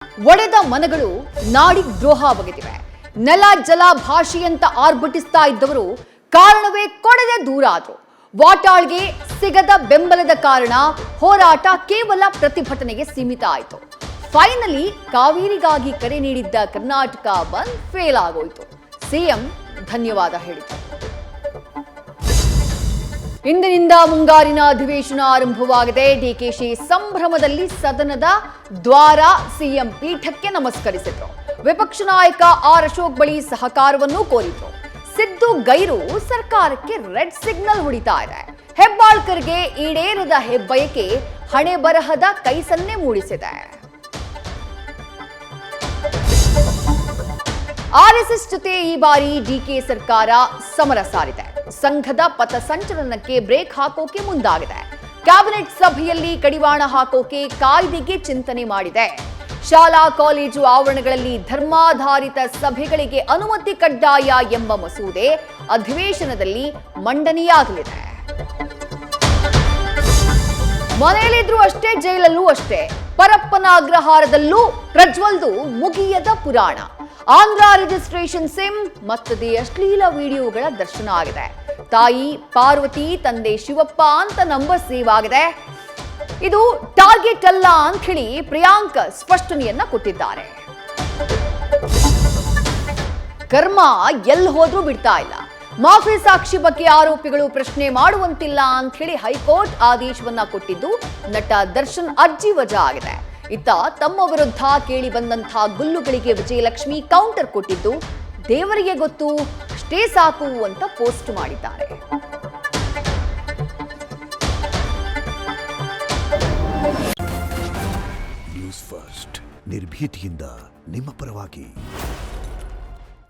ಒಡೆದ ಮನಗಳು ನಾಡಿಗೆ ದ್ರೋಹ ಬಗೆದಿವೆ. ನೆಲ ಜಲ ಭಾಷೆಯಂತ ಆರ್ಭಟಿಸ್ತಾ ಇದ್ದವರು ಕಾರಣವೇ ಕೊಡದೆ ದೂರ ಆದ್ರು. ವಾಟಾಳ್ಗೆ ಸಿಗದ ಬೆಂಬಲದ ಕಾರಣ ಹೋರಾಟ ಕೇವಲ ಪ್ರತಿಭಟನೆಗೆ ಸೀಮಿತ ಆಯಿತು. ಫೈನಲಿ ಕಾವೇರಿಗಾಗಿ ಕರೆ ನೀಡಿದ್ದ ಕರ್ನಾಟಕ ಬಂದ್ ಫೇಲ್ ಆಗೋಯ್ತು. ಸಿಎಂ ಧನ್ಯವಾದ ಹೇಳಿದರು. ಇಂದಿನಿಂದ ಮುಂಗಾರಿನ ಅಧಿವೇಶನ ಆರಂಭವಾಗಿದೆ. ಡಿಕೆಶಿ ಸಂಭ್ರಮದಲ್ಲಿ ಸದನದ ದ್ವಾರ ಸಿಎಂ ಪೀಠಕ್ಕೆ ನಮಸ್ಕರಿಸಿದ್ರು. ವಿಪಕ್ಷ ನಾಯಕ ಆರ್ ಅಶೋಕ್ ಬಳಿ ಸಹಕಾರವನ್ನು ಕೋರಿದ್ರು. ಸಿದ್ದು ಗೈರು ಸರ್ಕಾರಕ್ಕೆ ರೆಡ್ ಸಿಗ್ನಲ್ ಹೊಡಿತಾ ಇದೆ. ಹೆಬ್ಬಾಳ್ಕರ್ಗೆ ಈಡೇರದ ಹೆಬ್ಬಯಕೆ ಹಣೆ ಬರಹದ ಕೈಸನ್ನೆ ಮೂಡಿಸಿದೆ. ಆರ್ಎಸ್ಎಸ್ ಜೊತೆ ಈ ಬಾರಿ ಡಿಕೆ ಸರ್ಕಾರ ಸಮರ ಸಾರಿದೆ. ಸಂಘದ ಪಥಸಂಚಲನಕ್ಕೆ ಬ್ರೇಕ್ ಹಾಕೋಕೆ ಮುಂದಾಗಿದೆ. ಕ್ಯಾಬಿನೆಟ್ ಸಭೆಯಲ್ಲಿ ಕಡಿವಾಣ ಹಾಕೋಕೆ ಕಾಯ್ದೆಗೆ ಚಿಂತನೆ ಮಾಡಿದೆ. ಶಾಲಾ ಕಾಲೇಜು ಆವರಣಗಳಲ್ಲಿ ಧರ್ಮಾಧಾರಿತ ಸಭೆಗಳಿಗೆ ಅನುಮತಿ ಕಡ್ಡಾಯ ಎಂಬ ಮಸೂದೆ ಅಧಿವೇಶನದಲ್ಲಿ ಮಂಡನೆಯಾಗಲಿದೆ. ಮನೆಯಲ್ಲಿದ್ರೂ ಅಷ್ಟೇ, ಜೈಲಲ್ಲೂ ಅಷ್ಟೇ. ಪರಪ್ಪನ ಅಗ್ರಹಾರದಲ್ಲೂ ಪ್ರಜ್ವಲ್ದು ಮುಗಿಯದ ಪುರಾಣ. ಆಂಧ್ರ ರಿಜಿಸ್ಟ್ರೇಷನ್ ಸಿಮ್ ಮತ್ತದೆ ಅಶ್ಲೀಲ ವಿಡಿಯೋಗಳ ದರ್ಶನ ಆಗಿದೆ. ತಾಯಿ ಪಾರ್ವತಿ, ತಂದೆ ಶಿವಪ್ಪ ಅಂತ ನಂಬರ್ ಸೇವ್ ಆಗಿದೆ. ಇದು ಟಾರ್ಗೆಟ್ ಅಲ್ಲ ಅಂತ ಹೇಳಿ ಪ್ರಿಯಾಂಕ್ ಸ್ಪಷ್ಟನೆಯನ್ನ ಕೊಟ್ಟಿದ್ದಾರೆ. ಕರ್ಮ ಎಲ್ಲಿ ಹೋದ್ರೂ ಬಿಡ್ತಾ ಇಲ್ಲ. ಮಾಫಿ ಸಾಕ್ಷಿ ಬಗ್ಗೆ ಆರೋಪಿಗಳು ಪ್ರಶ್ನೆ ಮಾಡುವಂತಿಲ್ಲ ಅಂತ ಹೇಳಿ ಹೈಕೋರ್ಟ್ ಆದೇಶವನ್ನ ಕೊಟ್ಟಿದ್ದು ನಟ ದರ್ಶನ್ ಅರ್ಜಿ ವಜಾ ಆಗಿದೆ. ಇತ್ತ ತಮ್ಮ ವಿರುದ್ಧ ಕೇಳಿ ಬಂದಂತಹ ಗುಲ್ಲುಗಳಿಗೆ ವಿಜಯಲಕ್ಷ್ಮಿ ಕೌಂಟರ್ ಕೊಟ್ಟಿದ್ದು ದೇವರಿಗೆ ಗೊತ್ತು, ಅಷ್ಟೇ ಸಾಕು ಅಂತ ಪೋಸ್ಟ್ ಮಾಡಿದ್ದಾರೆ. ನ್ಯೂಸ್ ಫಸ್ಟ್ ನಿರ್ಭೀತಿಯಿಂದ ನಿಮ್ಮ ಪರವಾಗಿ.